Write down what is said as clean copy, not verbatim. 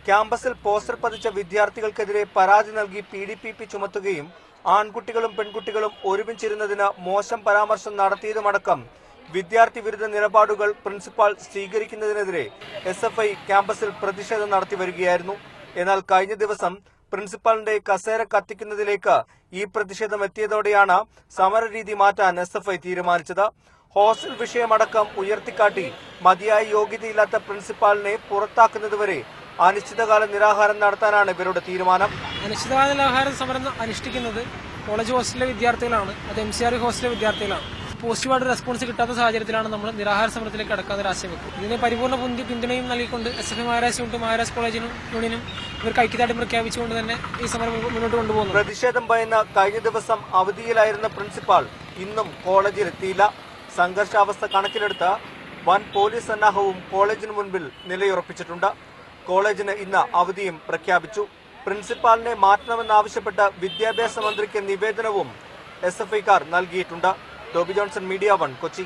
ക്യാമ്പസിൽ പോസ്റ്റർ പതിച്ച വിദ്യാർത്ഥികൾക്കെതിരെ പരാതി നൽകി PDPP ചുമത്തുകയും ആൺകുട്ടികളും പെൺകുട്ടികളും ഒരുമിച്ചിരുന്നതിന് മോശം പരാമർശം നടത്തിയതുമടക്കം വിദ്യാർത്ഥി വിരുദ്ധ നിലപാടുകൾ പ്രിൻസിപ്പാൾ സ്വീകരിക്കുന്നതിനെതിരെ SFI ക്യാമ്പസിൽ പ്രതിഷേധം നടത്തി വരികയായിരുന്നു. എന്നാൽ കഴിഞ്ഞ ദിവസം പ്രിൻസിപ്പാളിന്റെ കസേര കത്തിക്കുന്നതിലേക്ക് ഈ പ്രതിഷേധം എത്തിയതോടെയാണ് സമരരീതി മാറ്റാൻ SFI തീരുമാനിച്ചത്. ഹോസ്റ്റൽ വിഷയമടക്കം ഉയർത്തിക്കാട്ടി മതിയായ യോഗ്യതയില്ലാത്ത പ്രിൻസിപ്പാളിനെ പുറത്താക്കുന്നതുവരെ അനിശ്ചിതകാല നിരാഹാരം നടത്താനാണ് ഇവരുടെ തീരുമാനം. അനിശ്ചിതകാല നിരാഹാര സമരം അനുഷ്ഠിക്കുന്നത് കോളേജ് ഹോസ്റ്റലിലെ വിദ്യാർത്ഥികളാണ്. അത് MCR ഹോസ്റ്റലിലെ വിദ്യാർത്ഥികളാണ്. പോസിറ്റീവായിട്ട് റെസ്പോൺസ് കിട്ടാത്ത സാഹചര്യത്തിലാണ് നമ്മൾ നിരാഹാര സമരത്തിലേക്ക് കടക്കാൻ ഒരു ആശയം വെക്കുന്നത്. ഇതിന് പരിപൂർണ്ണ പിന്തുണയും നൽകിക്കൊണ്ട് SFI മഹാരാജ് യൂണിറ്റും മഹാരാജ് കോളേജിനും യൂണിയനും ഇവർക്ക് ഐക്യദാർഢ്യം പ്രഖ്യാപിച്ചുകൊണ്ട് തന്നെ ഈ സമരം മുന്നോട്ട് കൊണ്ടുപോകുന്നു. പ്രതിഷേധം ഭയന്ന കഴിഞ്ഞ ദിവസം അവധിയിലായിരുന്ന പ്രിൻസിപ്പാൾ ഇന്നും കോളേജിൽ എത്തിയില്ല. സംഘർഷാവസ്ഥ കണക്കിലെടുത്ത് വൻ പോലീസ് സന്നാഹവും കോളേജിന് മുൻപിൽ നിലയുറപ്പിച്ചിട്ടുണ്ട്. കോളേജിന് ഇന്ന് അവധിയും പ്രഖ്യാപിച്ചു. പ്രിൻസിപ്പാളിനെ മാറ്റണമെന്നാവശ്യപ്പെട്ട് വിദ്യാഭ്യാസ മന്ത്രിക്ക് നിവേദനവും SFIക്കാർ നൽകിയിട്ടുണ്ട്. Toby Johnson, media 1, Kochi.